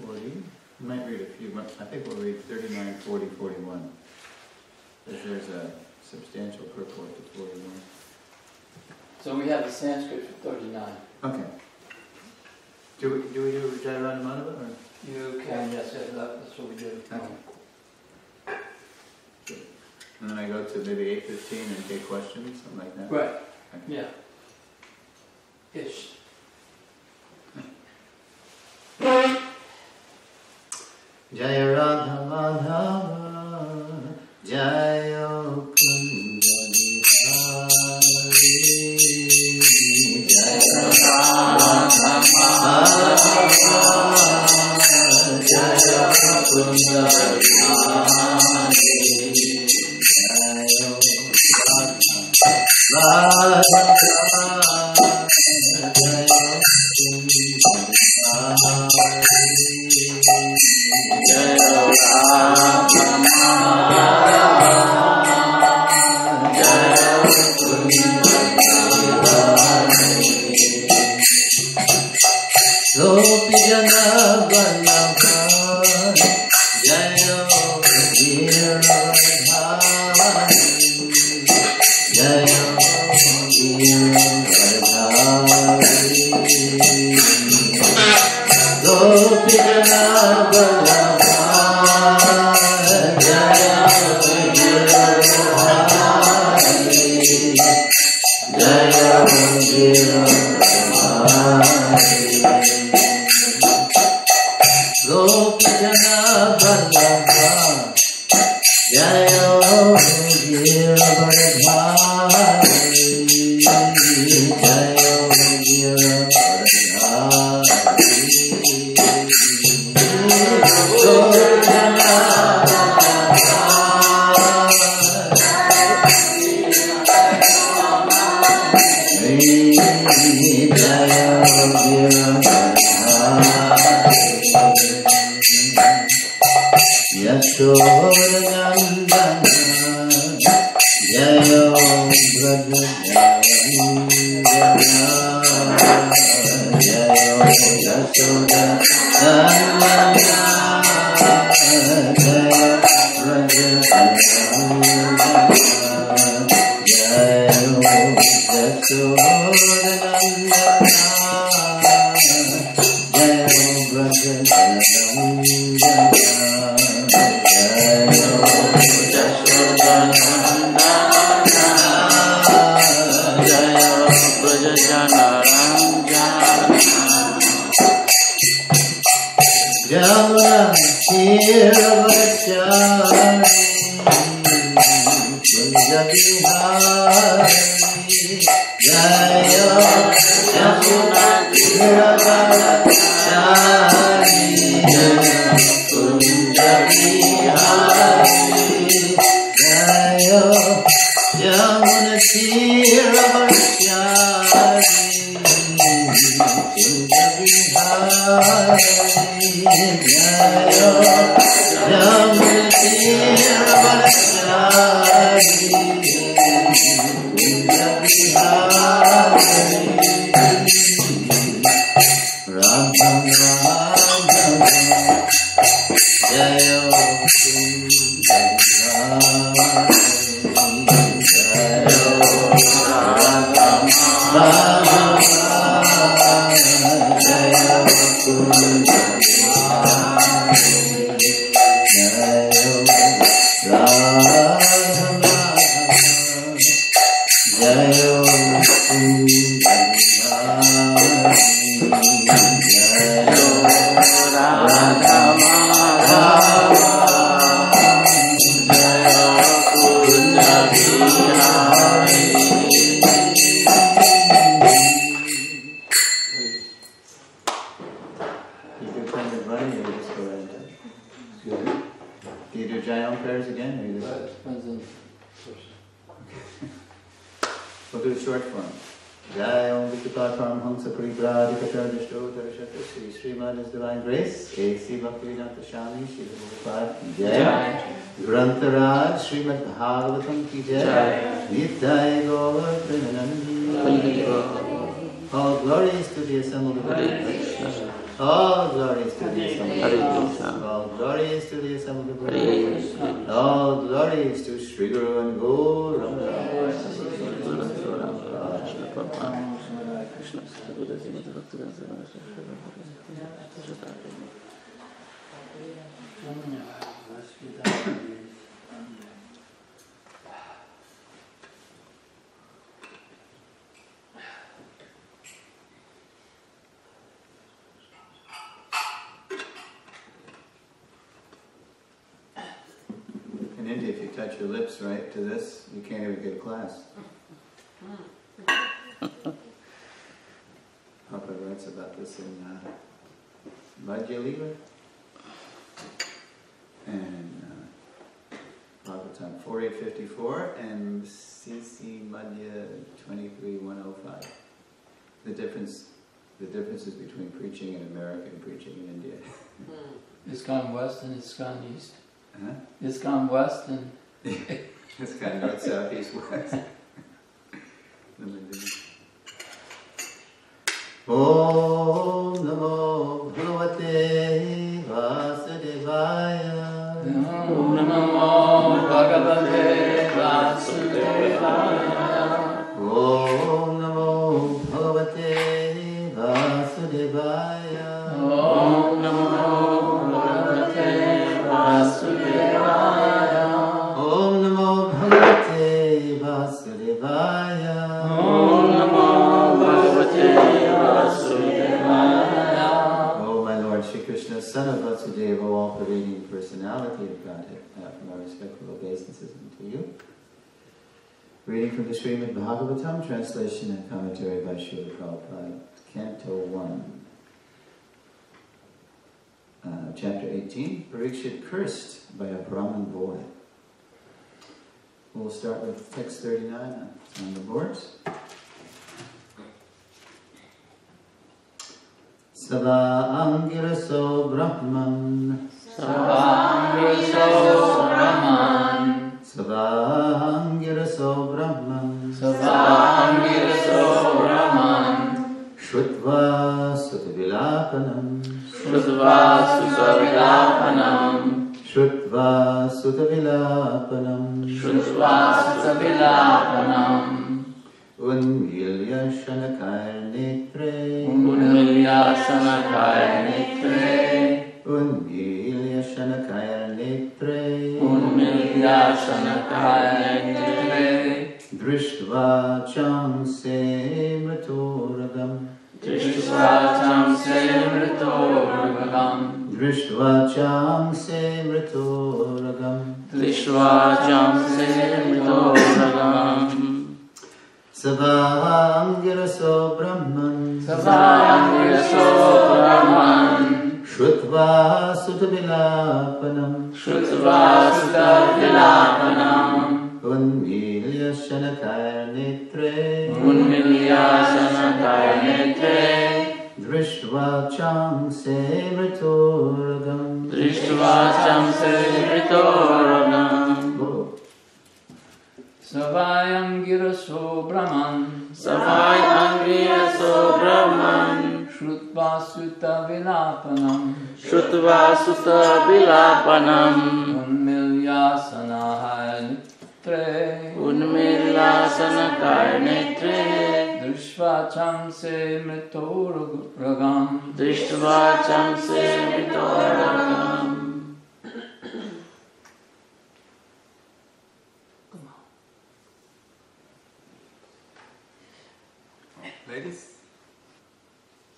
40. We might read a few more. I think we'll read 39, 40, 41. Because there's a substantial purport to 41. So we have the Sanskrit for 39. Okay. Do we do Jayarada Madhava or? You can, yes, that's what we do. Okay. Good. And then I go to maybe 8:15 and take questions, something like that? Right. Okay. Yeah. Ish. Jaya Radha Madhava Jaya Kunda Vihari Jaya Radha Madhava Jaya Kunda Vihari Jaya Radha We'll do the short form. Jai Om Vikataparam Hamsa Paripradikatarnishtotarashata Sri Srimad is Divine Grace. A.C. Bhaktivinoda Swami Srila Prabhupada Ki Jai. Grantaraj Srimad Bhagavatam Ki Jai. Nityai Gaur Premanandi. All glories to the assembled Lord. All glories to the Hare assembled Krishna. All glories to the assembled Hare Krishna. All glories to Sri Guru and Gauranga. In India, if you touch your lips right to this, you can't even get a class. Papa writes about this in Madhya Lila and Bhagavatam 4854 and CC Madhya 23105. The differences between preaching in America and preaching in India. ISKCON West and ISKCON East. Huh? ISKCON West and... It's kind of north, south, east, west. Om Namo Bhagavate Vasudevaya. Om Namo Bhagavate Vasudevaya. Om Namo Bhagavate Vasudevaya. Om Namo Bhagavate Vasudevaya. Om Namo Bhagavate Vasudevaya. Om Namo Bhagavate Vasudevaya. Oh, my Lord Shri Krishna, Son of Vasudeva, all-pervading personality of Godhead, from our respectful obeisances unto you. Reading from the Srimad Bhagavatam, translation and commentary by Srila Prabhupada, Canto 1, Chapter 18, Parikshit cursed by a Brahmin boy. We'll start with text 39 on the boards. Savangiraso Brahman. Savangiraso Brahman. Savangiraso Brahman. Savangiraso Brahman. Shrutva Sutavilapanam. Shrutva Sutavilapanam. Shrutva Sutavilapanam. Shrutva Sutavilapanam. Unmilya Shanakar Netre. Unmilya Shanakar Netre. Unmilya Shanakar Netre. Unmilya Shanakar Netre. Drishtva Chamse Mritoragam. Drishtva Chamse Mritoragam. Drishtva Chamse Mritoragam. Drishtva Chamse Mritoragam. Savangiraso Brahman. Savangiraso Brahman. Shrutva Sutavilapanam. Shrutva Sutavilapanam. Unmilya Shanakar Netre. Unmilya Shanakar Netre. Drishtva Chamse Mritoragam. Drishtva Chamse Mritoragam. Savayam Giraso Brahman. Savayam Giraso Brahman. Shrutva Sutta Vilapanam. Shrutva Sutta Vilapanam. Unmilya Sanahar Netre. Unmilya Sanakar Netre. Drishtva Chamse Mritoragam. Drishtva Chamse Mritoragam. Ladies?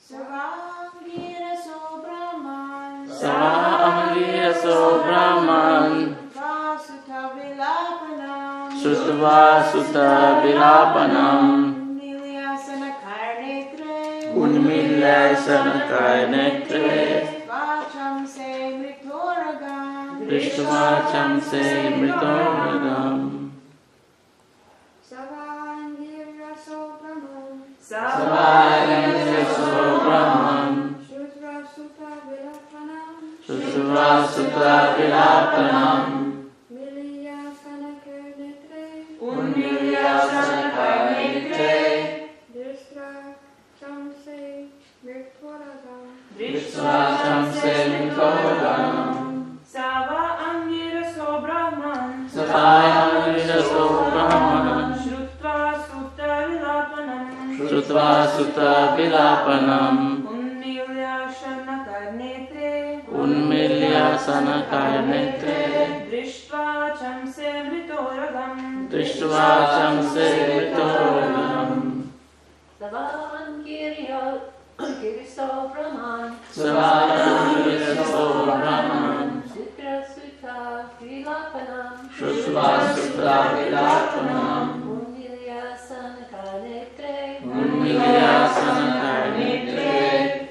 Savangiraso Brahman. Savangiraso Brahman. Vasutavilapanam. Shrutva Sutta Vilapanam. Unmilya Sanakar Netre. Unmilya Sanakar Netre. Vachamse Mritoragam. Drishtva Chamse Mritoragam. Savangiraso Brahman. Savangiraso Brahman. Shrutva Sutta Vilapanam. Shrutva Sutta Vilapanam. Unmilya Sanakar Netre. Unmilya Sanakar Netre. Drishtva Chamse Mritoragam. Drishtva Samsemitoram Sava Angiraso Brahman Savayamiraso Brahman Shrutva Sutta Vilapanam Shrutva Sutta Vilapanam Unmilya Shanakarnetre Unmilya Sanakarnetre Drishtva Chamse Mritoragam Drishtva Chamsemitoram Giriso Brahman Savayamiraso Brahman Sutra Sutta Vilapanam Shrutva Sutta Vilapanam Unmilya Sanakarnetre Unmilya Sanakarnetre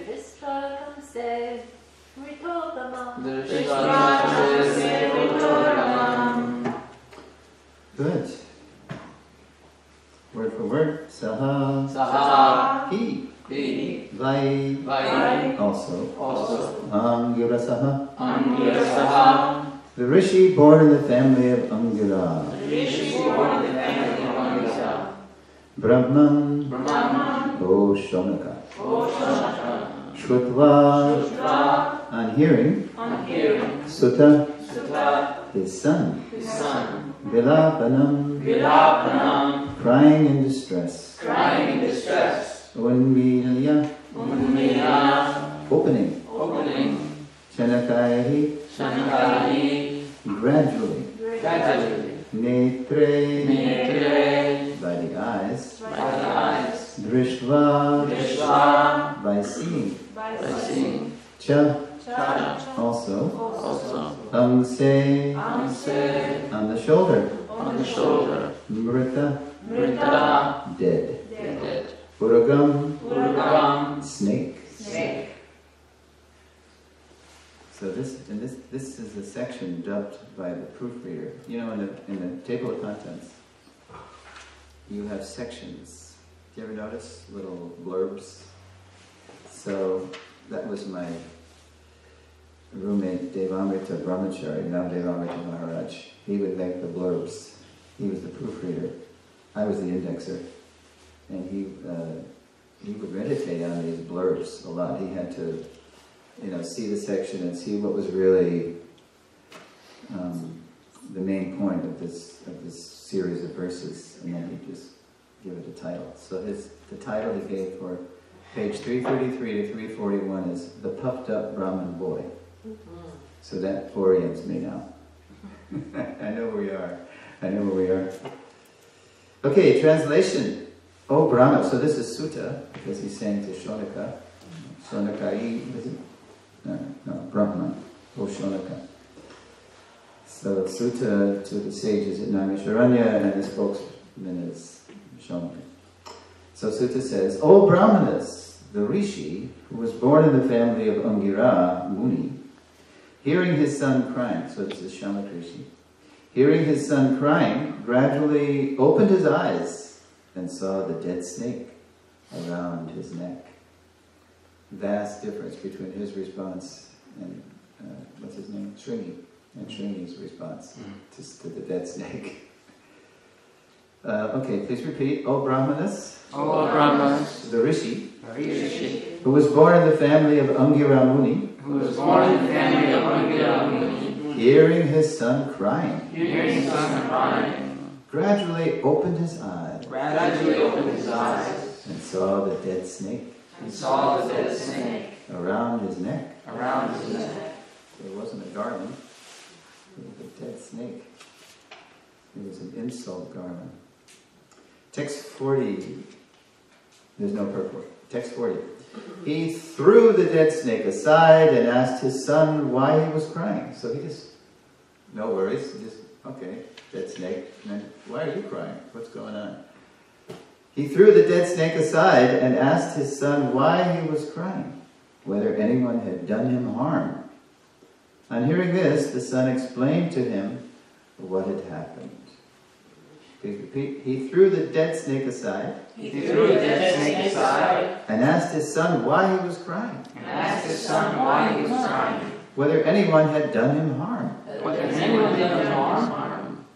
Drishtva Chamse Mritoragam Good. Word for word. Saha. Saha. He. He. Vai. Vai. Also. Also. Angirasaha. Angirasaha. The rishi born in the family of Angira. Rishi born in the family of Angisa. Brahman. Brahman. O Shonaka. O Shonaka. Shrutva. Shrutva. On hearing. On hearing. Sutta. Sutta. His son. His son. Vilapanam. Vilapanam. Crying in distress. Crying in distress. Unmilya. Unmilya. Opening. Opening. Chanakayahi. Shanakari. Gradually. Gradually. Netre. Netre. By the eyes. By the eyes. Drishtva. Drishva. By seeing. By seeing. Cha. Cha. Also. Also Amse. Amse. On the shoulder. on the shoulder Mrita. Mrita. Dead. Dead. Uragam. Urgam. Snake. Snake. So this is a section dubbed by the proofreader. You know, in the table of contents, you have sections. Do you ever notice little blurbs? So that was my roommate Devamrita Brahmachari, now Devamrita Maharaj. He would make the blurbs. He was the proofreader. I was the indexer, and he would meditate on these blurbs a lot. He had to, see the section and see what was really the main point of this series of verses, and then he'd just give it a title. So the title he gave for page 333 to 341 is "The Puffed Up Brahmin Boy." So that orients me now. I know where we are. Okay, translation. Oh Brahma. So this is Sutta, because he's saying to Shonaka. Shonakai, is it? No, Brahman. Oh Shonaka. So Sutta to the sages at Naimisharanya, and the spokesman is Shonaka. So Sutta says, O Brahmanas, the Rishi, who was born in the family of Angira Muni, hearing his son crying, so this is Shamak Rishi, hearing his son crying, gradually opened his eyes and saw the dead snake around his neck. Vast difference between his response and, what's his name? Shringi. And Shringi's response to the dead snake. Okay, please repeat. O Brahmanas, O Brahmanas, the Rishi, Rishi, who was born in the family of Angira Muni, who was born in the family of Angira Muni, hearing his son crying, hearing his son crying, gradually opened his eyes and saw the dead snake around his neck. So it wasn't a garland, it was a dead snake. It was an insult garland. Text 40. There's no purport. Text 40. He threw the dead snake aside and asked his son why he was crying. So he just, no worries, okay, dead snake. And then, why are you crying? What's going on? He threw the dead snake aside and asked his son why he was crying, whether anyone had done him harm. On hearing this, the son explained to him what had happened. Please repeat. He threw the dead snake aside. And asked his son why he was crying. Whether anyone had done him harm.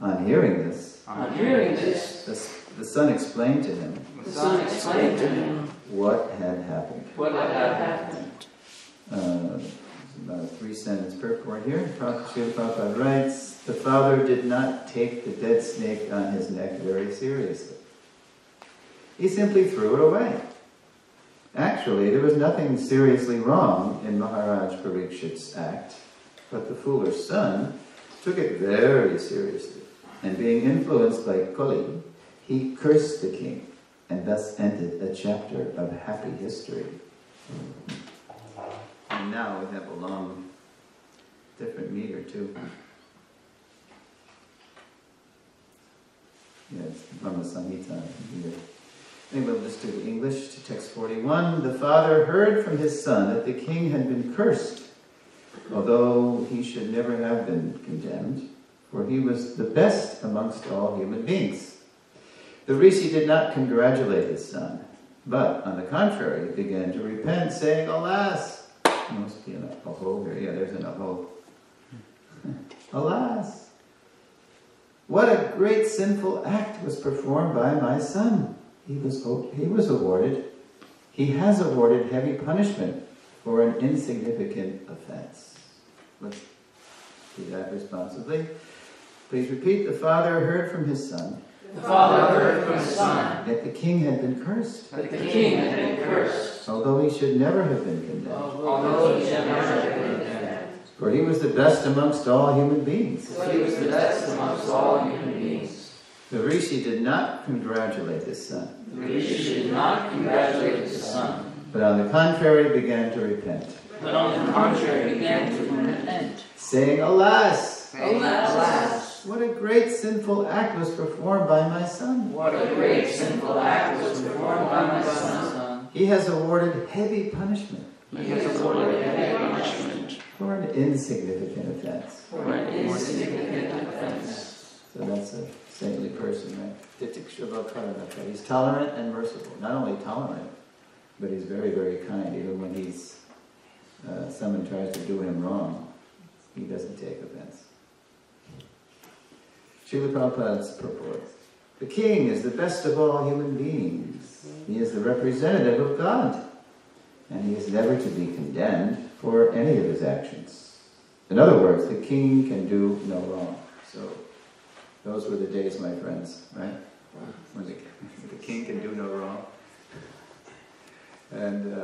On hearing this, the son explained to him what had happened. 3-sentence purport here. Prabhupada writes, the father did not take the dead snake on his neck very seriously. He simply threw it away. Actually, there was nothing seriously wrong in Maharaj Parikshit's act, but the foolish son took it very seriously, and being influenced by Kali, he cursed the king, and thus ended a chapter of happy history. And now we have a long, different meter too. Yes, from the Samhita here. Anyway, we'll just do the English to text 41. The father heard from his son that the king had been cursed, although he should never have been condemned, for he was the best amongst all human beings. The rishi did not congratulate his son, but, on the contrary, began to repent, saying, alas! There must be an aho here. Yeah, there's an aho. Alas! What a great sinful act was performed by my son. He has awarded heavy punishment for an insignificant offense. Let's do that responsibly. Please repeat. The father heard from his son. The father heard from his son That the king had been cursed. that the king had been cursed, Although he should never have been condemned. although he should never have been condemned. For he was the best amongst all human beings. For he was the best amongst all human beings. The rishi did not congratulate his son, The rishi did not congratulate his son, but on the contrary began to repent, but on the contrary began to repent, saying, alas! alas! What a great sinful act was performed by my son. What a great sinful act was performed by my son. He has awarded heavy punishment He has awarded heavy punishment for an insignificant offense. for an insignificant offense. So that's a saintly person, right? He's tolerant and merciful. Not only tolerant, but he's very, very kind. Even when someone tries to do him wrong, he doesn't take offense. Srila Prabhupada's purport. The king is the best of all human beings. He is the representative of God, and he is never to be condemned for any of his actions. In other words, the king can do no wrong. So, those were the days, my friends, right? When the king can do no wrong. And,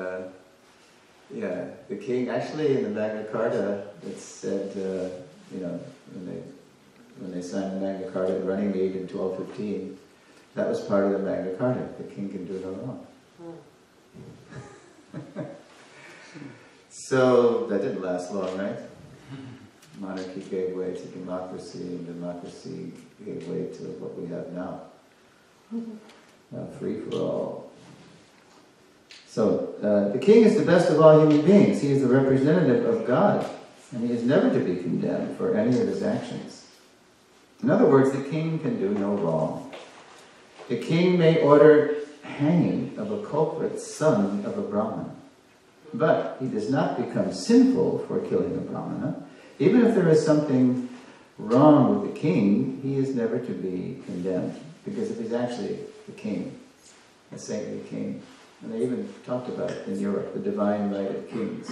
the king, actually in the Magna Carta, it said, when they signed the Magna Carta, the running lead in 1215, that was part of the Magna Carta. The king can do no wrong. So, that didn't last long, right? Monarchy gave way to democracy, and democracy gave way to what we have now. Free for all. So, the king is the best of all human beings. He is the representative of God, and he is never to be condemned for any of his actions. In other words, the king can do no wrong. The king may order hanging of a culprit son of a Brahmin, but he does not become sinful for killing a Brahmana. Even if there is something wrong with the king, he is never to be condemned, because if he's actually the king, a saintly king. And they even talked about it in Europe, the divine right of kings.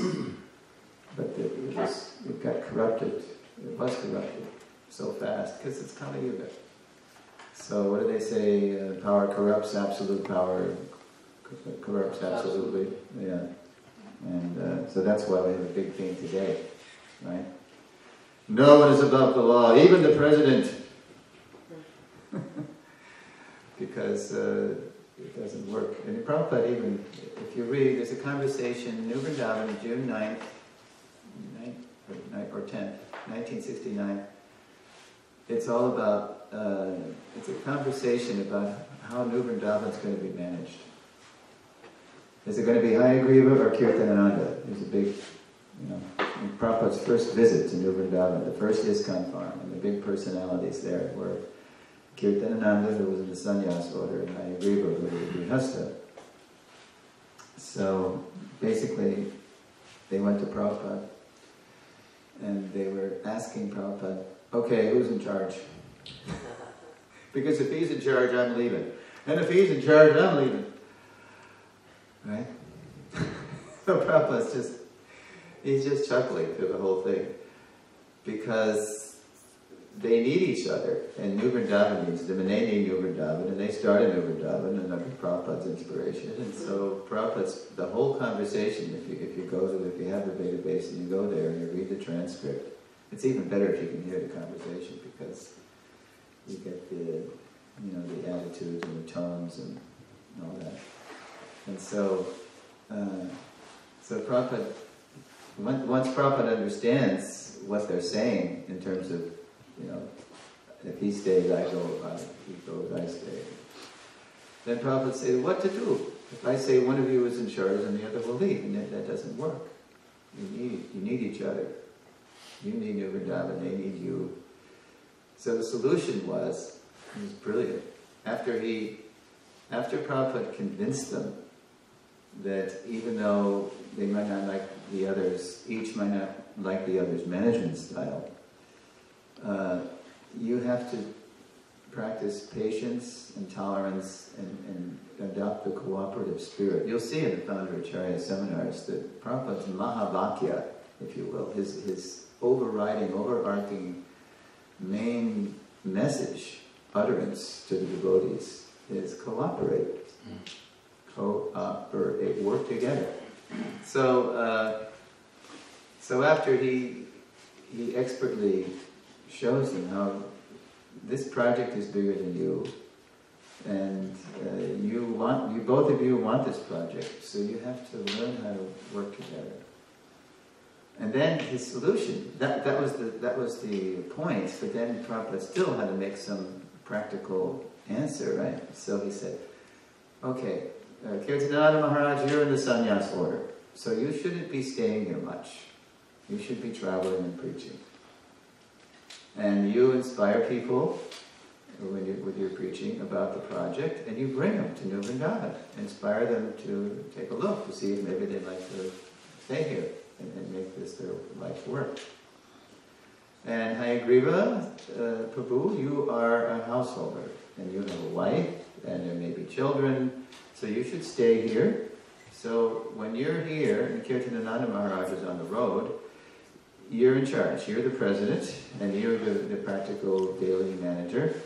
But it got corrupted. It was corrupted so fast, because it's Kali Yuga. So what do they say? Power corrupts, absolute power corrupts absolutely. Yeah. And so that's why we have a big thing today, right? No one is above the law, even the president. Because it doesn't work. And Prabhupada even, if you read, there's a conversation in New Vrindavan, June 9th, or 10th, 1969. It's all about, it's a conversation about how New Vrindavan is going to be managed. Is it going to be Hayagriva or Kirtanananda? There's a big, in Prabhupada's first visit to New Vrindavan, the first ISKCON farm, and the big personalities there were Kirtanananda, who was in the sannyas order, and Hayagriva, who was in Grihastha. So basically, they went to Prabhupada, and they were asking Prabhupada, okay, who's in charge? Because if he's in charge, I'm leaving. And if he's in charge, I'm leaving. Right? So Prabhupada's just, He's just chuckling through the whole thing. Because they need each other, and New Vrindavan needs them, and they need New Vrindavan, and they started New Vrindavan and under Prabhupada's inspiration. And so Prabhupada's, the whole conversation, if you have the database and you go there and you read the transcript, it's even better if you can hear the conversation, because you get the attitudes and the tones and all that. And so Prabhupada, once Prabhupada understands what they're saying in terms of, if he stays, I go, he goes, I stay. Then Prabhupada says, what to do? If I say one of you is in charge and the other will leave, and that doesn't work. You need each other. You need New Vrindavan, they need you. So the solution was brilliant. After Prabhupada convinced them that even though they might not like the others, each might not like the other's management style, you have to practice patience and tolerance and adopt the cooperative spirit. You'll see in the Founder Acharya seminars that Prabhupada's Mahavakya, if you will, his overarching main message, utterance to the devotees is cooperate. Cooperate, work together. So after he expertly shows them how this project is bigger than you, and both of you want this project, so you have to learn how to work together. And then his solution, that was the point, but then Prabhupada still had to make some practical answer, right? So he said, okay, Kirtananda Maharaj, you're in the sannyas order, so you shouldn't be staying here much. You should be traveling and preaching. And you inspire people with your preaching about the project, and you bring them to New Vrindavan. Inspire them to take a look to see if maybe they'd like to stay here and make this their life's work. And Hayagriva, Prabhu, you are a householder, and you have a wife, and there may be children, so you should stay here. So when you're here, and Kirtanananda Maharaj is on the road, you're in charge. You're the president, and you're the practical daily manager.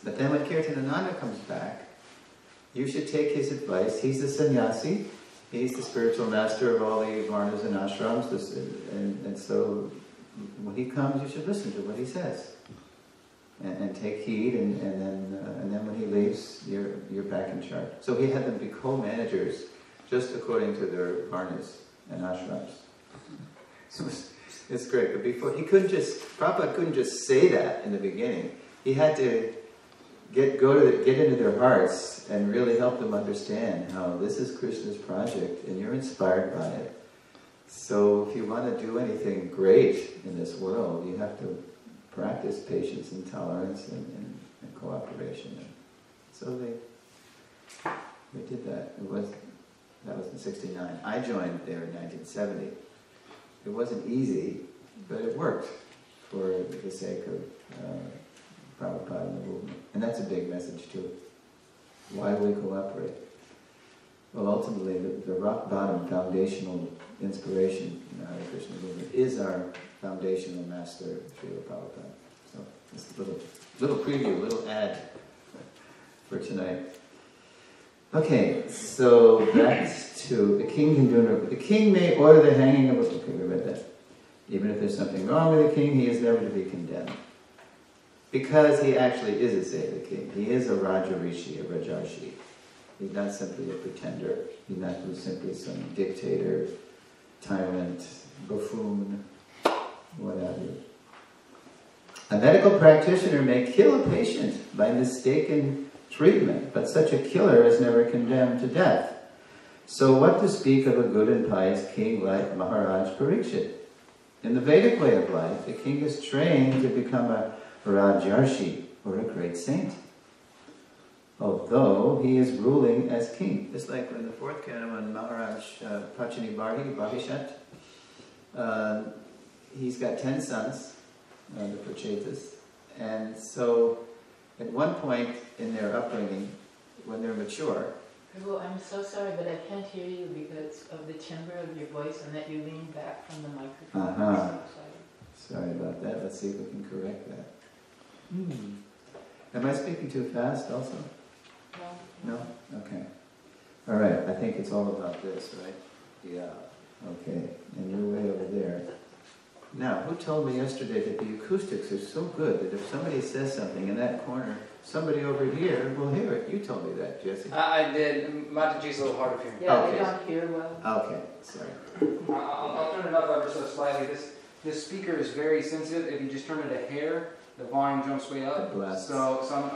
But then when Kirtanananda comes back, you should take his advice. He's the sannyasi. He's the spiritual master of all the varnas and ashrams. And so when he comes, you should listen to what he says. And take heed, and then when he leaves, you're back in charge. So he had them be co-managers, just according to their varnas and ashrams. So it's great. But before, Prabhupada couldn't just say that in the beginning. He had to get into their hearts and really help them understand how this is Krishna's project and you're inspired by it. So if you want to do anything great in this world, you have to practice patience and tolerance and cooperation. So they did that. That was in '69. I joined there in 1970. It wasn't easy, but it worked for the sake of Prabhupada and the movement. And that's a big message too. Why do we cooperate? Well, ultimately, the rock bottom foundational inspiration in the Hare Krishna movement is our foundational master, Srila Prabhupada. So, just a little preview, a little ad for tonight. Okay, so back to the king can do no. The king may order the hanging of a... Okay, we read that. Even if there's something wrong with the king, he is never to be condemned. Because he actually is a Seva king. He is a Raja Rishi, a Rajarshi. He's not simply a pretender. He's not simply some dictator, tyrant, buffoon, what have you. A medical practitioner may kill a patient by mistaken treatment, but such a killer is never condemned to death. So what to speak of a good and pious king like Maharaj Parikshit? In the Vedic way of life, the king is trained to become a Rajarshi, or a great saint, although he is ruling as king. Just like in the fourth canto on Maharaj Pachani Bhahishat, he's got 10 sons, the Prachetas, and so at one point in their upbringing, when they're mature, Prabhu, I'm so sorry, but I can't hear you because of the timbre of your voice and that you lean back from the microphone. Uh-huh. So Sorry about that. Let's see if we can correct that. Am I speaking too fast also? No? Okay. All right. I think it's all about this, right? Yeah. Okay. And you're way over there. Now, who told me yesterday that the acoustics are so good that if somebody says something in that corner, somebody over here will hear it? You told me that, Jesse. I did. Mataji's a little hard of hearing. yeah, Okay. we don't hear well. Okay. Sorry. I'll turn it up ever so slightly. This speaker is very sensitive. If you just turn it a hair, the volume jumps way up. It blasts. So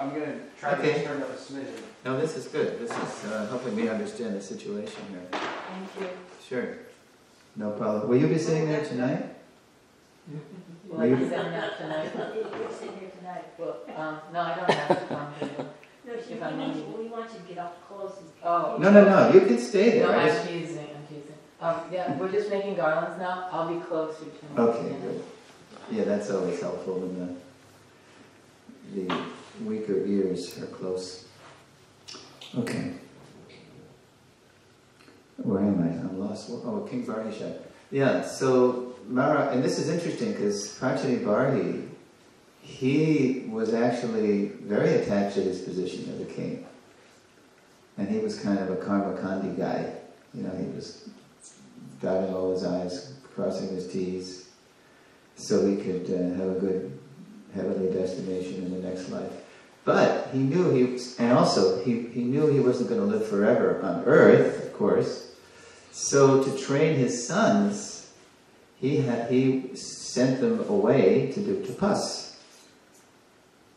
I'm going to try to just turn it up a smidgen. No, this is good. This is helping me understand the situation here. Thank you. Sure. No problem. Will you be sitting there tonight? Will I be sitting out tonight? You're sitting here tonight. Well, no, I don't have to come. No, we want you to get off clothes. Oh. No. You can stay there. No, I I'm just- teasing. Yeah, we're just making garlands now. I'll be closer to Okay, good. Yeah, that's always helpful when the weaker ears are close. Okay. Where am I? I'm lost. Oh, King Varnisha. Yeah, so Mara, and this is interesting because Prachani Barhi, he was actually very attached to his position as a king. And he was kind of a karma kandi guy. You know, he was dotting all his I's, crossing his T's, so he could have a good heavenly destination in the next life. But he knew he knew he wasn't going to live forever on earth, of course. So to train his sons, he sent them away to do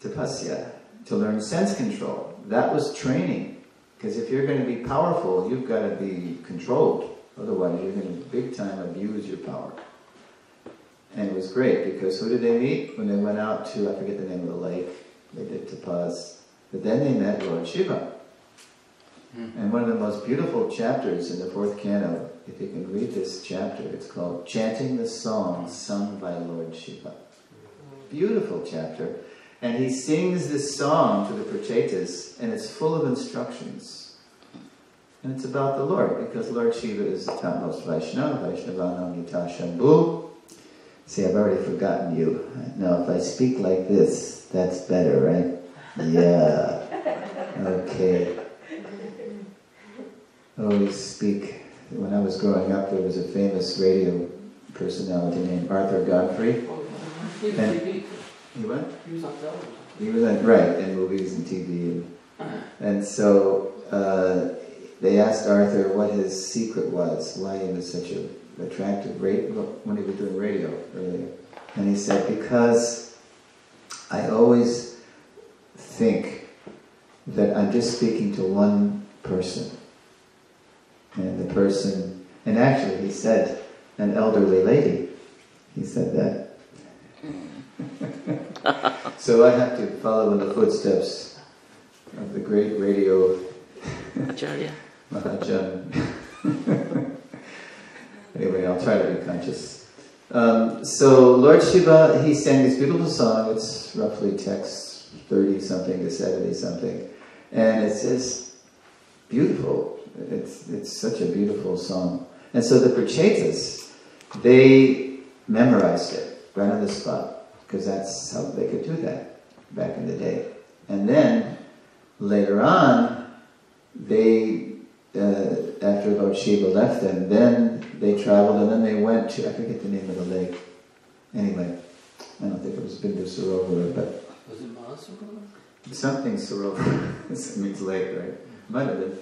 tapasya, to learn sense control. That was training, because if you're going to be powerful, you've got to be controlled. Otherwise, you're going to big time abuse your power. And it was great, because who did they meet? When they went out to, I forget the name of the lake, they did tapas. But then they met Lord Shiva. And one of the most beautiful chapters in the 4th canto, if you can read this chapter, it's called Chanting the Song Sung by Lord Shiva. Beautiful chapter. And he sings this song to the Prachetas, and it's full of instructions. And it's about the Lord, because Lord Shiva is the topmost Vaishnava, Vaishnavanam Yata Shambhu. See, I've already forgotten you. Now, if I speak like this, that's better, right? Yeah. Okay. I always speak. When I was growing up, there was a famous radio personality named Arthur Godfrey. And he what? He was on television. He was on, right, in movies and TV. And so they asked Arthur what his secret was, why he was such an attractive when he was doing radio earlier. And he said, because I always think that I'm just speaking to one person. And the person, and actually he said, an elderly lady. He said that. So I have to follow in the footsteps of the great radio Acharya. Mahajan. Anyway, I'll try to be conscious. So Lord Shiva, he sang this beautiful song. It's roughly text 30-something to 70-something. And it's just beautiful. It's such a beautiful song. And so the Prachetas, they memorized it right on the spot, because that's how they could do that back in the day. And then, later on, they, after Lord Shiva left them, then they traveled and then they went to, I forget the name of the lake. Anyway, I don't think it was Bindu Sarovar, but... Was it Mahasarovar? Something Sarovar. It means lake, right? Might have been.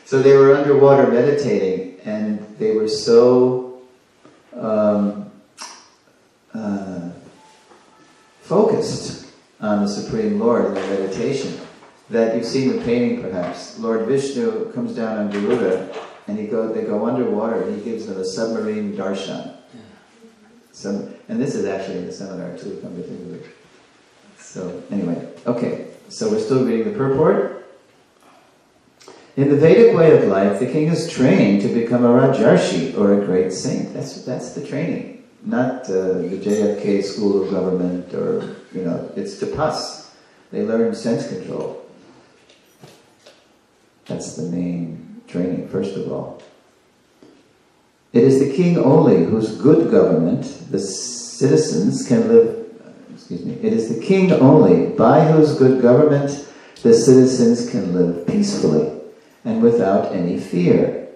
So they were underwater meditating, and they were so focused on the Supreme Lord in their meditation that you've seen the painting perhaps. Lord Vishnu comes down on Garuda, and they go underwater, and he gives them a submarine darshan. And this is actually in the seminar too, come to think of it. So anyway, okay. So we're still reading the purport. In the Vedic way of life, the king is trained to become a Rajarshi, or a great saint. That's the training. Not the JFK School of Government, or, it's tapas. They learn sense control. That's the main training, first of all. It is the king only whose good government the citizens can live. It is the king only by whose good government the citizens can live peacefully and without any fear.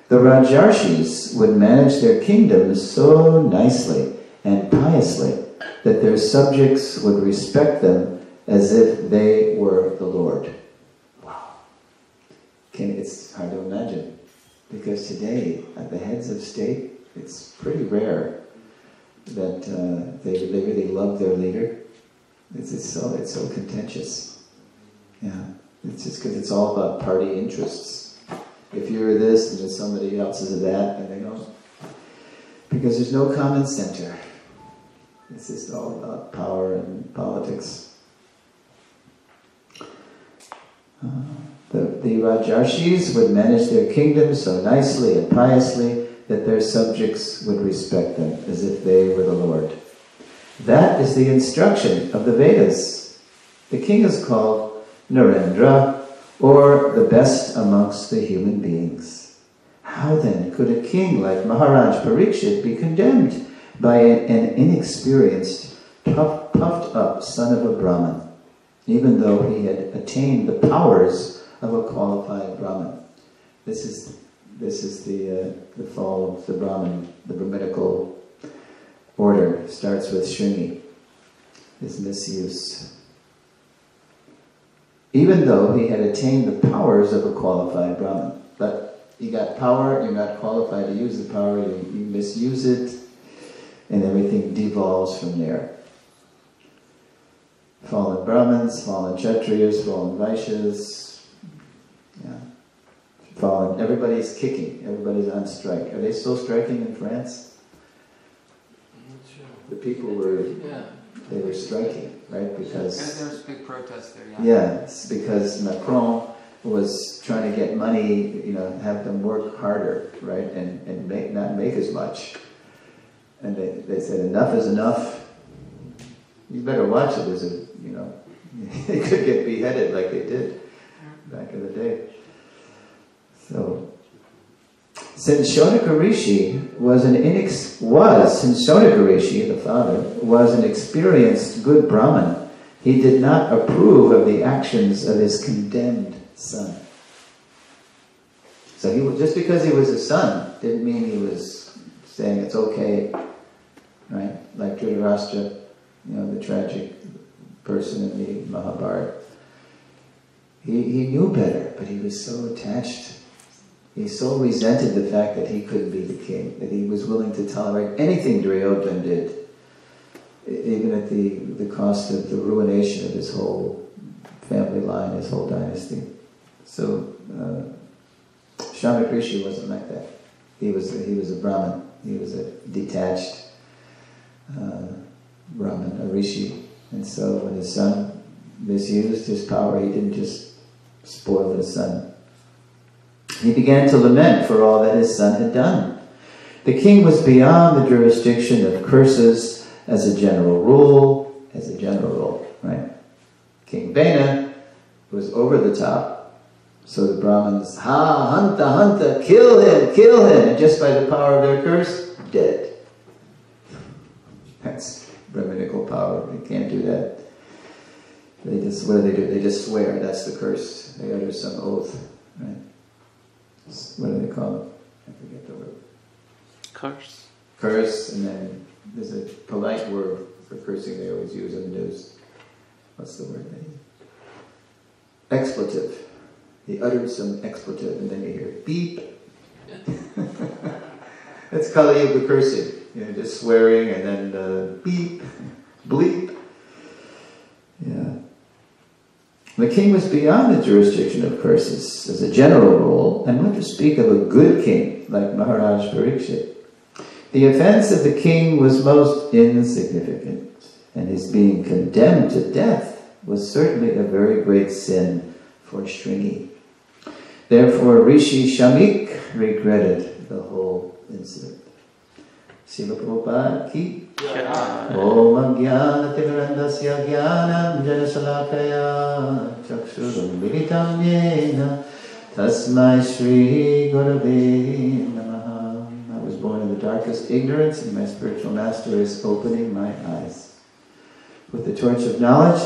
The Rajarshis would manage their kingdoms so nicely and piously that their subjects would respect them as if they were the Lord. Wow. It's hard to imagine, because today, at the heads of state, it's pretty rare that they really love their leader. It's so contentious. Yeah, it's just because it's all about party interests. If you're this, and then somebody else is that, and they don't. Because there's no common center. It's just all about power and politics. The Rajarshis would manage their kingdoms so nicely and piously that their subjects would respect them as if they were the Lord. That is the instruction of the Vedas. The king is called Narendra, or the best amongst the human beings. How then could a king like Maharaj Parikshit be condemned by an inexperienced, puffed up son of a Brahmin, even though he had attained the powers of a qualified Brahmin? This is the fall of the Brahmin, the Brahminical order. Starts with Shringi, his misuse. Even though he had attained the powers of a qualified Brahmin. But you got power, you're not qualified to use the power, you misuse it, and everything devolves from there. Fallen Brahmins, fallen Kshatriyas, fallen Vaishyas, everybody's kicking, everybody's on strike. Are they still striking in France? The people were striking, right? Because there's big protests there. Yeah, it's because Macron was trying to get money, have them work harder, right, and not make as much. And they said enough is enough. You better watch it. They could get beheaded like they did back in the day. So, since Shonaka Rishi since Shonaka Rishi, the father, was an experienced good Brahmin, he did not approve of the actions of his condemned son. So just because he was a son didn't mean he was saying it's okay, right? Like Dhritarashtra, the tragic person in the Mahabharata. He knew better, but he was so attached. He so resented the fact that he couldn't be the king, that he was willing to tolerate anything Duryodhana did, even at the cost of the ruination of his whole family line, his whole dynasty. So Shonaka Rishi wasn't like that. He was a Brahmin. He was a detached Brahmin, a Rishi. And so when his son misused his power, he didn't just spoil his son. He began to lament for all that his son had done. The king was beyond the jurisdiction of curses as a general rule, right? King Bena was over the top, so the Brahmins, hanta, kill him, and just by the power of their curse, dead. That's Brahminical power. They can't do that. What do they do? They just swear. That's the curse. They utter some oath, right? What do they call it? I forget the word. Curse. Curse, and then there's a polite word for cursing they always use in the news. What's the word they use? Expletive. He uttered some expletive, and then you hear beep. That's Kali Yuga cursing. Just swearing, and then beep, bleep. Yeah. The king was beyond the jurisdiction of curses as a general rule, and what to speak of a good king like Maharaj Parikshit. The offense of the king was most insignificant, and his being condemned to death was certainly a very great sin for Shringi. Therefore, Rishi Shamik regretted the whole incident. Srila Prabhupada ki. Jai. Om Ajnana Timirandasya Jnanam Janasalakaya Chakshuram Militam Yena Tasmai Shri Gurave Namaha. I was born in the darkest ignorance, and my spiritual master is opening my eyes. With the torch of knowledge,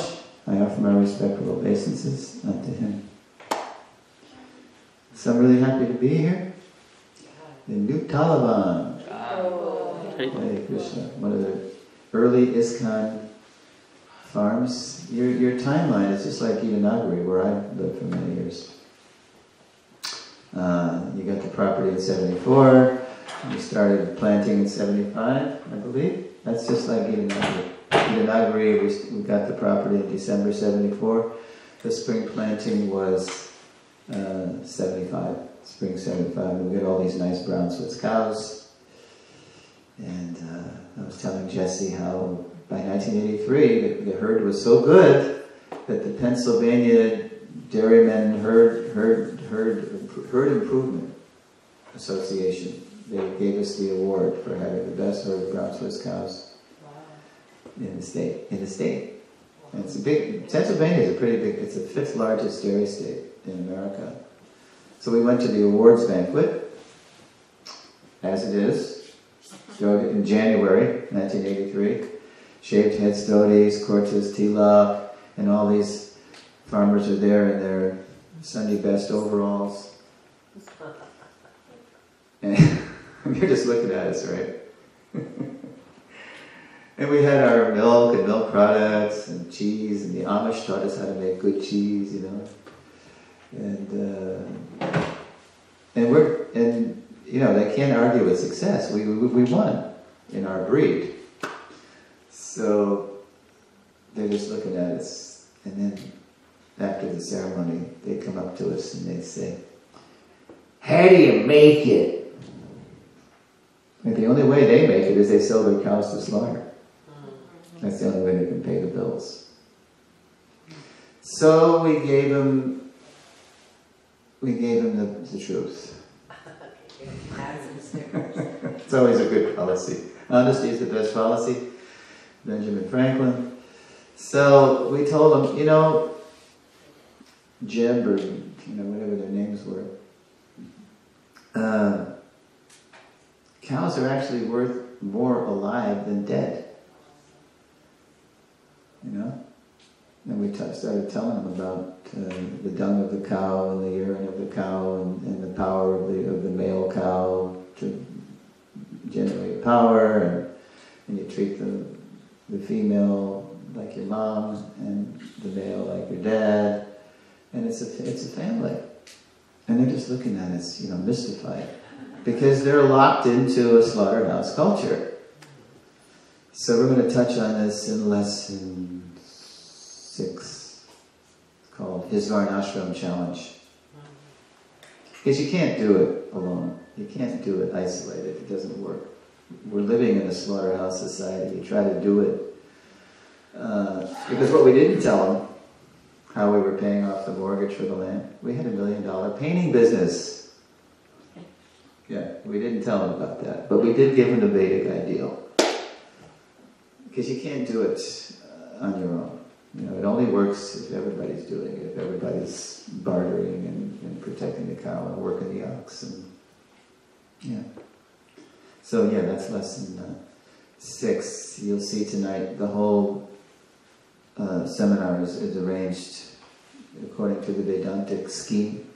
I offer my respectful obeisances unto him. So I'm really happy to be here in New Talavana. Hare Krishna, one of the early ISKCON farms. Your timeline is just like Itanagari, where I lived for many years. You got the property in 74, you started planting in 75, I believe. That's just like Itanagari. Itanagari, we got the property in December 74. The spring planting was 75, spring 75. We got all these nice brown Swiss cows. And I was telling Jesse how by 1983 the herd was so good that the Pennsylvania Dairymen Herd Improvement Association, they gave us the award for having the best herd of brown Swiss cows in the state. And it's a big. Pennsylvania is a pretty big. It's the 5th largest dairy state in America. So we went to the awards banquet, as it is. In January 1983, shaved heads, dhotis, cortes, tilak, and all these farmers are there in their Sunday best overalls. And you're just looking at us, right? And we had our milk and milk products and cheese, and the Amish taught us how to make good cheese, you know. And you know, they can't argue with success. We won in our breed. So they're just looking at us. And then after the ceremony, they come up to us and they say, "How do you make it?" And the only way they make it is they sell their cows to slaughter. That's the only way they can pay the bills. So we gave them the truth. It's always a good policy. Honesty is the best policy. Benjamin Franklin. So we told them, you know, Jeb or whatever their names were. Cows are actually worth more alive than dead. You know? And we started telling them about the dung of the cow and the urine of the cow and the power of the male cow to generate power, and you treat the female like your mom and the male like your dad, and it's a family. And they're just looking at us, you know, mystified, because they're locked into a slaughterhouse culture. So we're going to touch on this in lesson 6, called his Varnashram Challenge. Because you can't do it alone. You can't do it isolated. It doesn't work. We're living in a slaughterhouse society. You try to do it. Because what we didn't tell them, how we were paying off the mortgage for the land. We had $1 million painting business. Yeah, we didn't tell them about that. But we did give them the Vedic ideal. Because you can't do it on your own. You know, it only works if everybody's doing it, if everybody's bartering and protecting the cow and working the ox. And, yeah. So yeah, that's lesson 6. You'll see tonight the whole seminar is arranged according to the Vedantic scheme.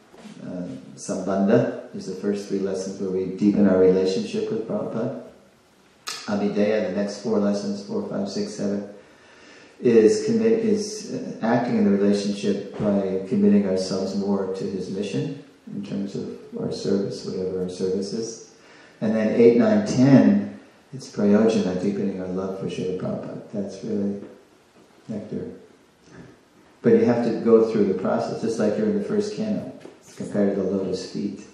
Sambandha is the first 3 lessons where we deepen our relationship with Prabhupada. Abhideya, the next 4 lessons, 4, 5, 6, 7, is acting in the relationship by committing ourselves more to his mission in terms of our service, whatever our service is. And then 8, 9, 10, it's prayojana, deepening our love for Srila Prabhupada. That's really nectar. But you have to go through the process, just like you're in the first canto, compared to the lotus feet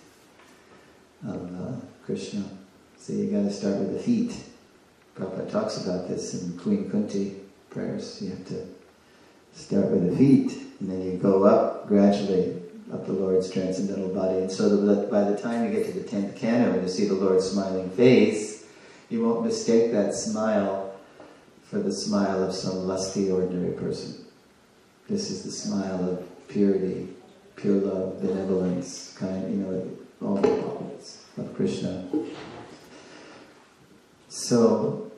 of Krishna. So you got to start with the feet. Prabhupada talks about this in Queen Kunti prayers. You have to start with the feet, and then you go up gradually, up the Lord's transcendental body. And so that by the time you get to the 10th canto and you see the Lord's smiling face, You won't mistake that smile for the smile of some lusty, ordinary person. This is the smile of purity, pure love, benevolence, kind, all the qualities of Krishna. So,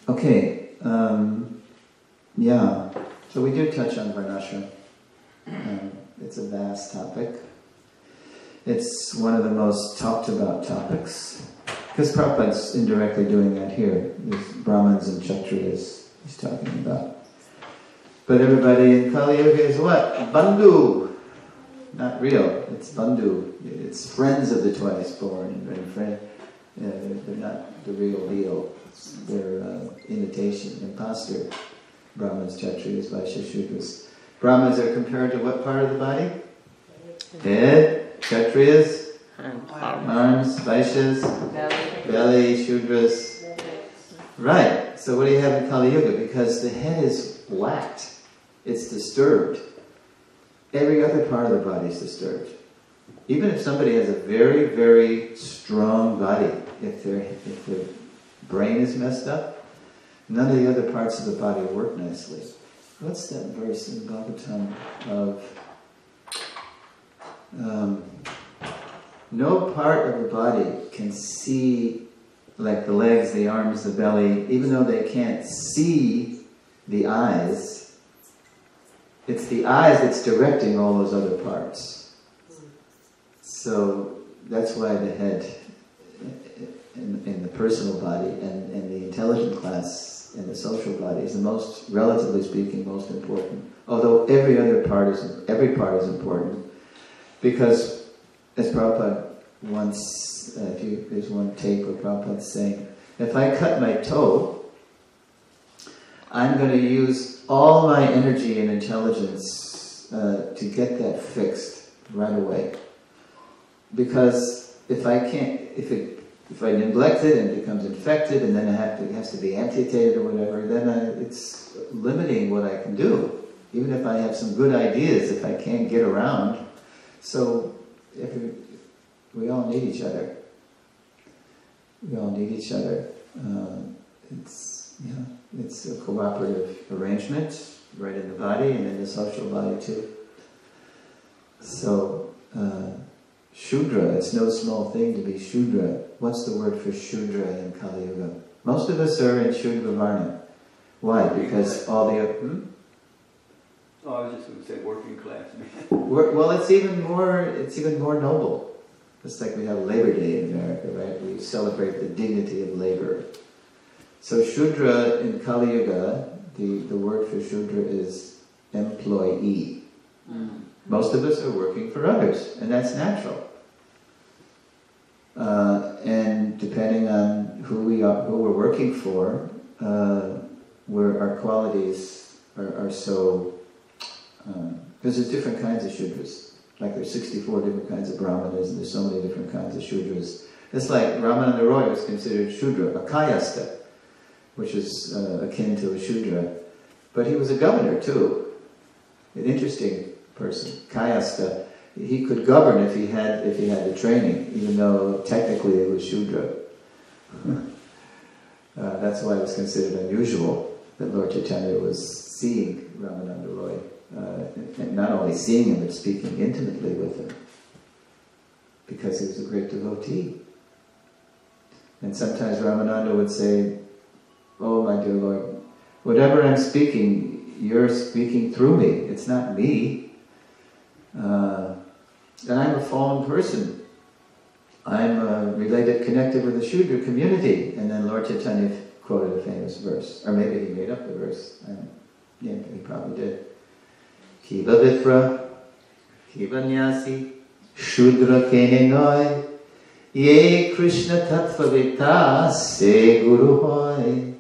okay, yeah. So we do touch on Varnashram. It's a vast topic. It's one of the most talked about topics. Because Prabhupada's indirectly doing that here. There's Brahmins and Kshatriyas he's talking about. But everybody in Kali Yuga is what? Bandhu. Not real. It's Bandhu. It's friends of the twice born. They're not the real deal. They're imitation, imposter. Brahmins, Kshatriyas, Vaishyas, Shudras. Brahmins are compared to what part of the body? Head. Kshatriyas, arms. Vaishyas, belly. Shudras. Right. So what do you have in Kali Yuga? Because the head is whacked. It's disturbed. Every other part of the body is disturbed. Even if somebody has a very, very strong body, if their brain is messed up, none of the other parts of the body work nicely. What's that verse in Bhagavatam of no part of the body can see, like the legs, the arms, the belly, even though they can't see the eyes, it's the eyes that's directing all those other parts. So that's why the head in the personal body and the intelligent class in the social body is the most, relatively speaking, most important. Although every part is important, because as Prabhupada once, there's one tape where Prabhupada's saying, if I cut my toe, I'm going to use all my energy and intelligence to get that fixed right away. Because if I neglect it and it becomes infected and then it has to be amputated or whatever, then it's limiting what I can do. Even if I have some good ideas, if I can't get around. So we all need each other. We all need each other. It's a cooperative arrangement, right in the body and in the social body too. So, Shudra, it's no small thing to be Shudra. What's the word for Shudra in Kali Yuga? Most of us are in Shudra Varna. Why? Because all the... Oh, I was just going to say working class. Well, it's even more noble. It's like we have Labor Day in America, right? We celebrate the dignity of labor. So Shudra in Kali Yuga, the word for Shudra is employee. Most of us are working for others, and that's natural. And depending on who we're working for, where our qualities are so... because there's different kinds of Shudras. Like there's 64 different kinds of Brahmanas, and there's so many different kinds of Shudras. It's like Ramananda Roy was considered Shudra, a Kayasta, which is akin to a Shudra. But he was a governor too. An interesting person. Kayasta. He could govern if he had the training, even though technically it was Shudra. That's why it was considered unusual that Lord Chaitanya was seeing Ramananda Roy. And not only seeing him, but speaking intimately with him. Because he was a great devotee. And sometimes Ramananda would say, "Oh, my dear Lord, whatever I'm speaking, you're speaking through me. It's not me. And I'm a fallen person. I'm connected with the Shudra community." And then Lord Chaitanya quoted a famous verse. Or maybe he made up the verse. Yeah, he probably did. Kiva Vipra, Kiva Nyasi, Shudra Kene Noi, Ye Krishna Tattva Vita, Se Guru Hoy.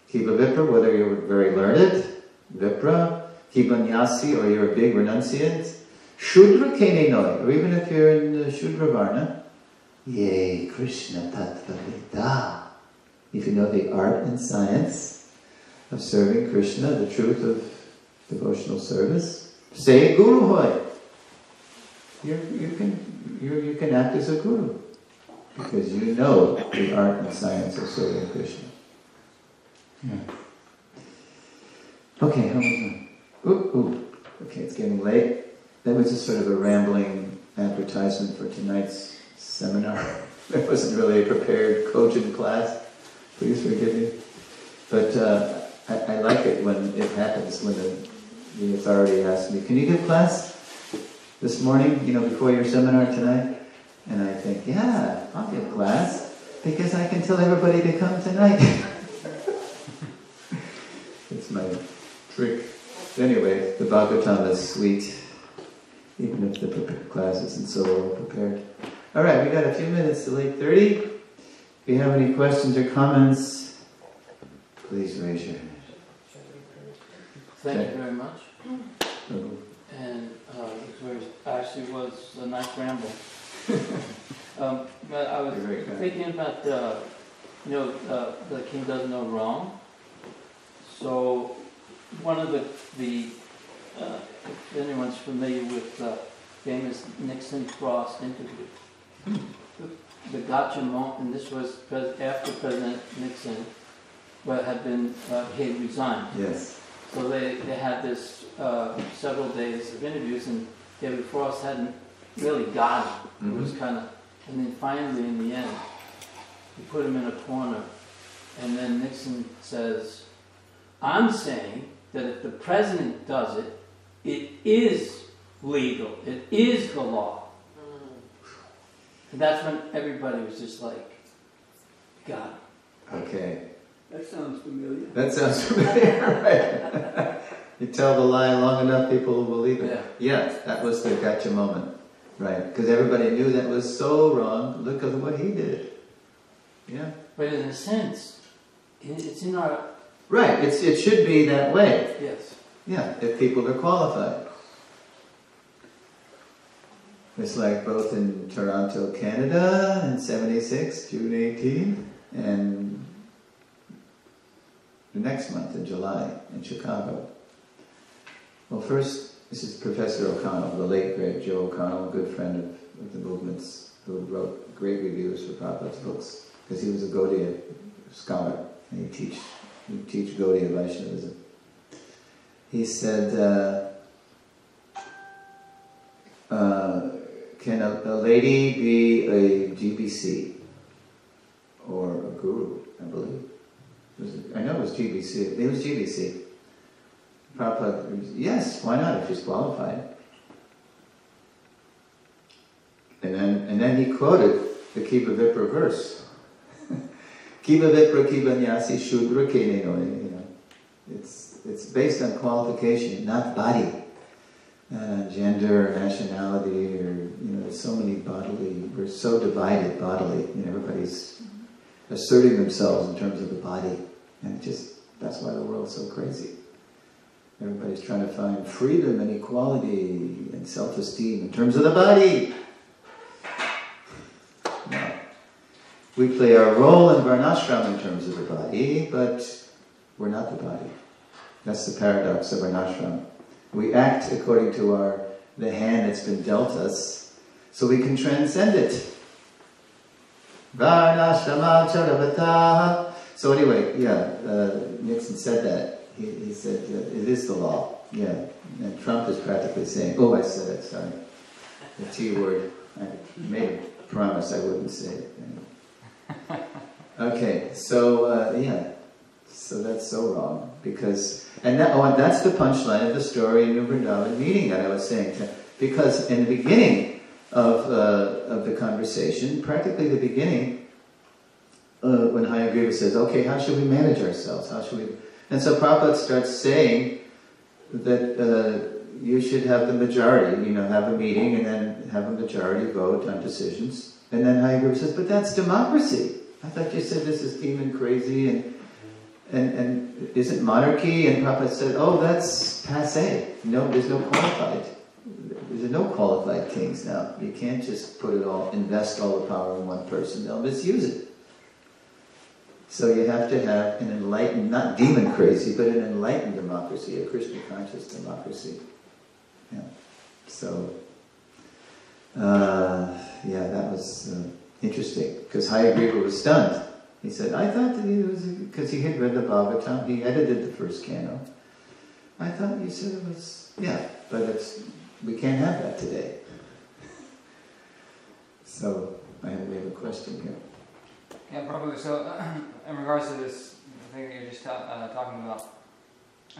Kiva Vipra, whether you're very learned, Vipra, Kiva Nyasi, or you're a big renunciant, Shudra Kene Noi, or even if you're in the Shudra Varna, Ye Krishna Tattva Vita. If you know the art and science of serving Krishna, the truth of devotional service, say Guru Hoy. You can act as a guru. because you know the art and science of serving Krishna. Yeah. Okay, how was it? Ooh. Okay, it's getting late. That was just sort of a rambling advertisement for tonight's seminar. It wasn't really a prepared, cogent class. Please forgive me. But I like it when it happens, when the authority asks me, can you give class this morning, before your seminar tonight? And I think, yeah, I'll give class, because I can tell everybody to come tonight. It's my trick. Anyway, the Bhagavatam is sweet, even if the class isn't so well prepared. All right, we got a few minutes till 8:30. If you have any questions or comments, please raise your hand. Thank you very much. Prabhu. And actually was a nice ramble. But I was thinking about, the king does no wrong. So one of the if anyone's familiar with the famous Nixon-Frost interview, the gotcha moment, and this was after President Nixon had been, he had resigned. Yes. So they had this several days of interviews, and David Frost hadn't really got him. Mm-hmm. It was kind of, and then finally in the end, he put him in a corner, and then Nixon says, I'm saying that if the president does it, it is legal. It is the law. And that's when everybody was just like, got it. Okay. That sounds familiar. That sounds familiar, right? You tell the lie long enough, people will believe it. Yeah, that was the gotcha moment, right? Because everybody knew that was so wrong. Look at what he did. Yeah. But in a sense, it's in our... Right, it should be that way. Yes. Yeah, if people are qualified. It's like both in Toronto, Canada in 76, June 18, and the next month in July in Chicago. Well, first, this is Professor O'Connell, the late great Joe O'Connell, a good friend of the movements, who wrote great reviews for Prabhupada's books, because he was a Gaudiya scholar, and he teach Gaudiya Vaishnavism. He said, can a lady be a GBC or a guru, I believe? I know it was GBC. It was GBC. Prabhupada, yes, why not if she's qualified? And then he quoted the Kiva Vipra verse. Kiva Vipra Kiva Nyasi Shudra Kene None. It's based on qualification, not body. Gender, nationality, or there's so many we're so divided bodily. Everybody's asserting themselves in terms of the body, and that's why the world's so crazy. Everybody's trying to find freedom and equality and self-esteem in terms of the body. Now, we play our role in Varnashram in terms of the body, but we're not the body. That's the paradox of Varnashram. We act according to the hand that's been dealt us, so we can transcend it. Varnashrama charavataha. So anyway, Nixon said that. He said it is the law. Yeah, and Trump is practically saying, "Oh, I said it. Sorry, the T word. I made a promise I wouldn't say it." Okay, so so that's so wrong because. And that's the punchline of the story in the Vrindavan meeting that I was saying. Because in the beginning of the conversation, practically the beginning, when Hayagriva says, okay, how should we manage ourselves? How should we... And so Prabhupada starts saying that you should have the majority, have a meeting and then have a majority vote on decisions. And then Hayagriva says, but that's democracy. I thought you said this is demon crazy and isn't monarchy? And Prabhupada said, oh, that's passé. No, there's no qualified. There's no qualified kings now. You can't just invest all the power in one person. They'll misuse it. So you have to have an enlightened, not demon crazy, but an enlightened democracy, a Krishna conscious democracy. Yeah. So, that was... Interesting, because Hayagriva was stunned. He said, I thought that he was, because he had read the Bhagavatam, he edited the first canto. I thought you said it was, yeah, but we can't have that today. So, we have a question here. Yeah, Prabhu, so in regards to this thing that you're just talking about,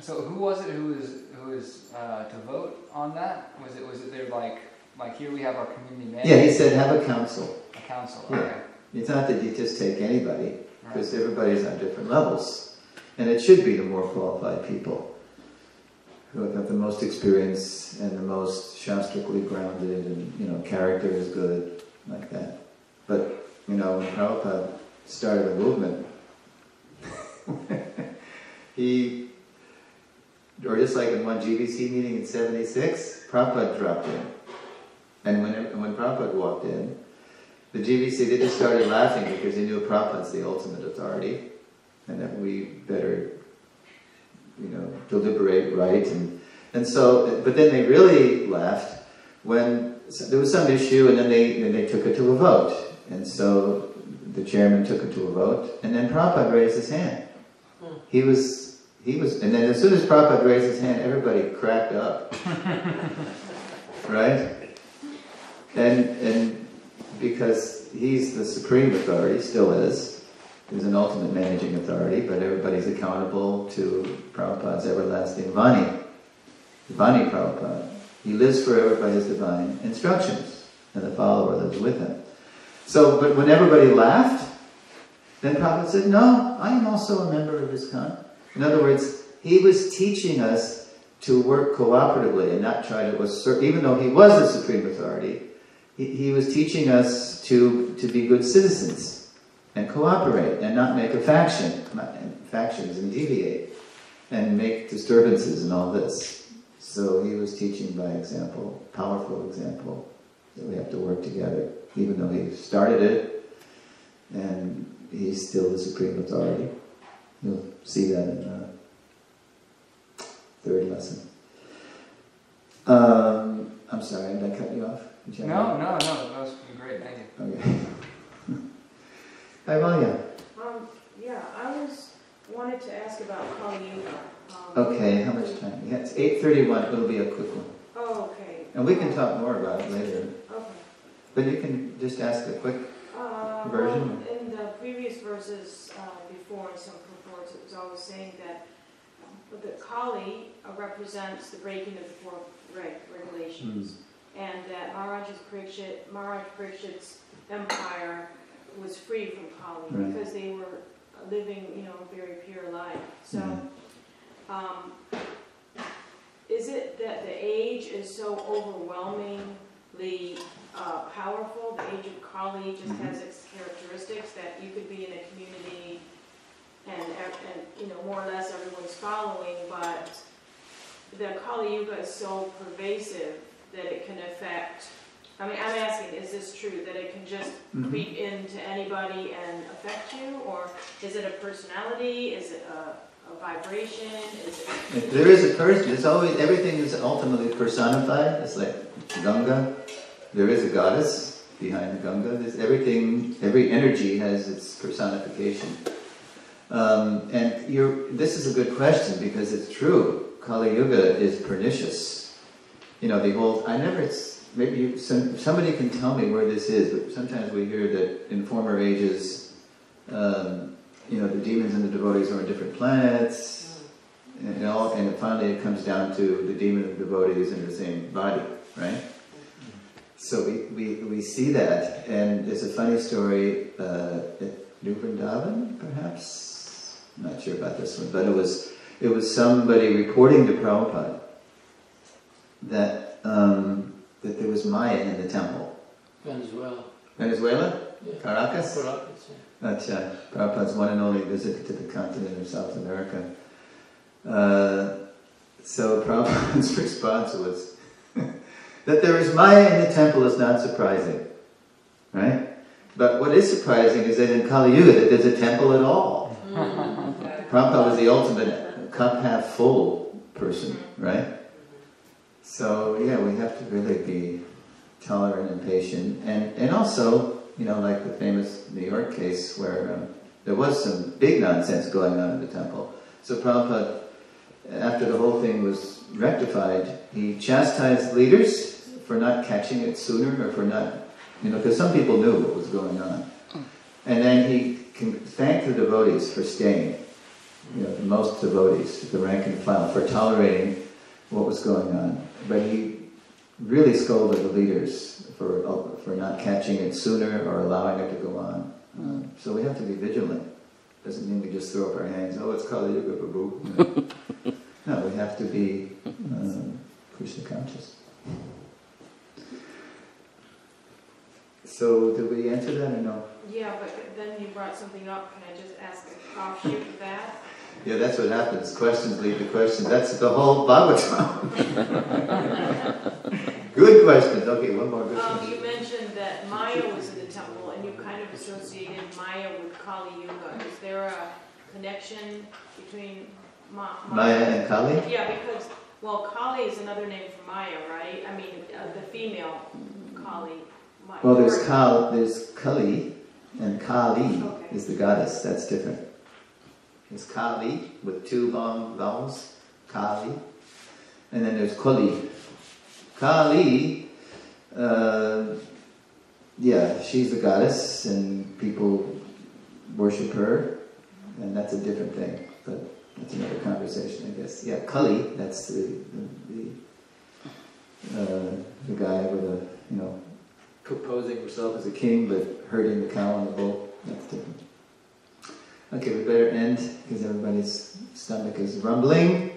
so who was it who was to vote on that? Was it there like here we have our community man? Yeah, he said have a council. A council, Yeah. okay. It's not that you just take anybody, because everybody's on different levels. And it should be the more qualified people who have the most experience and the most shastrically grounded and, character is good, like that. But, when Prabhupada started the movement, or just like in one GBC meeting in 76, Prabhupada dropped in. And when Prabhupada walked in, the GBC, they just started laughing because they knew Prabhupada's the ultimate authority and that we better, deliberate right. And so, but then they really laughed when there was some issue and then they took it to a vote. And so the chairman took it to a vote and then Prabhupada raised his hand. He was, and then as soon as Prabhupada raised his hand, everybody cracked up. Right? And because he's the supreme authority, still is. He's an ultimate managing authority, but everybody's accountable to Prabhupada's everlasting Vani. Vani Prabhupada. He lives forever by his divine instructions, and the follower lives with him. So, but when everybody laughed, then Prabhupada said, no, I am also a member of ISKCON. In other words, he was teaching us to work cooperatively and not try to assert, even though he was the supreme authority, he was teaching us to be good citizens and cooperate and not make a factions and deviate and make disturbances and all this. So he was teaching by example, powerful example, that we have to work together, even though he started it and he's still the supreme authority. You'll see that in the third lesson. I'm sorry, did I cut you off? No, that was great, thank you. Okay. Hi, Valia. Yeah, I wanted to ask about Kali Yuga. Okay, how much time? Yeah, it's 8:31. It'll be a quick one. Oh, okay. And we can talk more about it later. Okay. But you can just ask a quick version. Well, in the previous verses before, in some reports, it was always saying that the Kali represents the breaking of the four regulations. And that Maharaj Parikshit's empire was free from Kali because they were living, a very pure life. So, is it that the age is so overwhelmingly powerful? The age of Kali just has its characteristics that you could be in a community and more or less everyone's following, but the Kali Yuga is so pervasive that it can affect, I'm asking, is this true, that it can just creep into anybody and affect you, or is it a personality, is it a vibration, is it... If there is a person, it's always, everything is ultimately personified. It's like Ganga, there is a goddess behind the Ganga. There's everything, every energy has its personification. This is a good question because it's true. Kali Yuga is pernicious. The whole, somebody can tell me where this is, but sometimes we hear that in former ages, the demons and the devotees are on different planets, and finally it comes down to the demon and the devotees in the same body, right? So we see that, and there's a funny story at New Vrindavan, perhaps? I'm not sure about this one, but it was somebody reporting to Prabhupada that there was Maya in the temple. Venezuela? Yeah. Caracas? Caracas, yeah. That's Prabhupada's one and only visit to the continent of South America. So Prabhupada's response was that there is Maya in the temple is not surprising, right? But what is surprising is that in Kali Yuga that there's a temple at all. Prabhupada was the ultimate cup half full person, right? So yeah, we have to really be tolerant and patient, and also like the famous New York case where there was some big nonsense going on in the temple. So Prabhupada, after the whole thing was rectified, he chastised leaders for not catching it sooner, or for not, because some people knew what was going on. And then he thanked the devotees for staying, the most devotees, the rank and file, for tolerating what was going on. But he really scolded the leaders for not catching it sooner or allowing it to go on. So we have to be vigilant. Doesn't mean we just throw up our hands, it's Kali Yuga, Prabhu. No, we have to be Krishna conscious. So, did we answer that or no? Yeah, but then you brought something up. Can I just ask an offshoot of that? Yeah, that's what happens. Questions lead to questions. That's the whole Bhagavatam. Good questions. Okay, one more good question. You mentioned that Maya was in the temple, and you kind of associated Maya with Kali Yuga. Is there a connection between Maya and Kali? Yeah, because, Kali is another name for Maya, right? I mean, the female Kali. Maya. Well, there's Kali, and Kali is the goddess. That's different. There's Kali with two long vowels, Kali, and then there's Kali. Kali, she's the goddess, and people worship her, and that's a different thing. But that's another conversation, I guess. Yeah, Kali, that's the guy with a proposing himself as a king, but herding the cow on the bull. That's different. Okay, we better end because everybody's stomach is rumbling.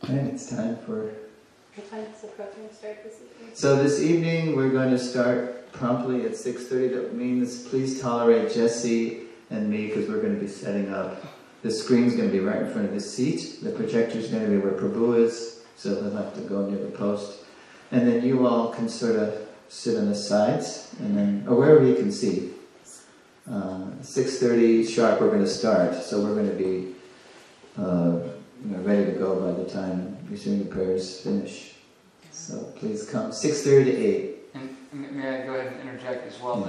And it's time for... What time does the program start this evening? So this evening we're going to start promptly at 6:30. That means please tolerate Jesse and me because we're going to be setting up. The screen's going to be right in front of his seat. The projector's going to be where Prabhu is, so he'll have to go near the post. And then you all can sort of sit on the sides, and then, or wherever you can see. 6:30 sharp we're going to start, so we're going to be ready to go by the time the prayers finish. So please come, 6:30 to 8. And may I go ahead and interject as well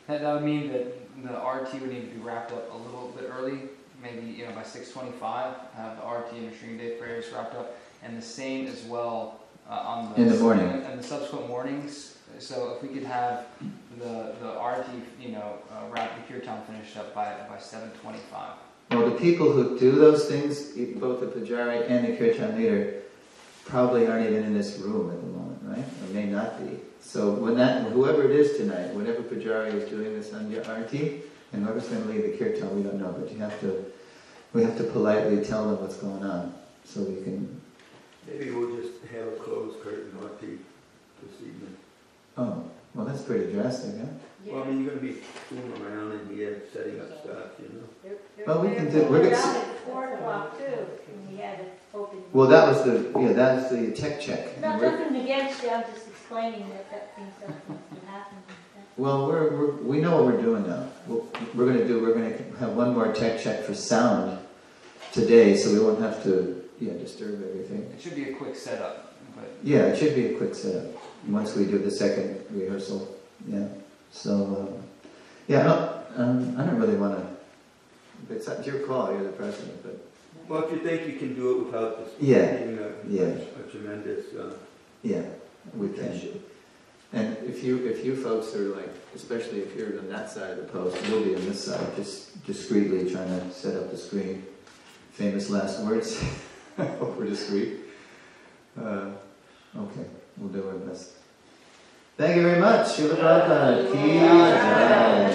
that would mean that the RT would need to be wrapped up a little bit early, maybe by 6:25, have the RT and the Sri Day prayers wrapped up, and the same as well on in the morning and the subsequent mornings. So if we could have the RT, wrap the kirtan finished up by 7:25. Well, the people who do those things, both the Pujari and the kirtan leader, probably aren't even in this room at the moment, right? Or may not be. So whoever it is tonight, whatever Pujari is doing this on your RT, and whoever's going to lead the kirtan, we don't know, but we have to politely tell them what's going on, so we can... Maybe we'll just have a closed curtain RT this evening. Oh, well that's pretty drastic, huh? Yeah. Well, you're going to be fooling around and setting up stuff, Well, we can do... We're going at 4 o'clock too, and we had it open. Well, that's the tech check. No, nothing against you, I'm just explaining that things don't happen. Well, we know what we're doing now. We're going to have one more tech check for sound today, so we won't have to disturb everything. It should be a quick setup. But yeah, it should be a quick setup once we do the second rehearsal. Yeah. So, I don't really want to. It's your call. You're the president, but. Well, if you think you can do it without this being a tremendous we can. And if you folks are especially if you're on that side of the post, we'll be on this side, just discreetly trying to set up the screen. Famous last words. Hope we're discreet. Okay, we'll do our best. Thank you very much. Srila Prabhupada. Ki Jai.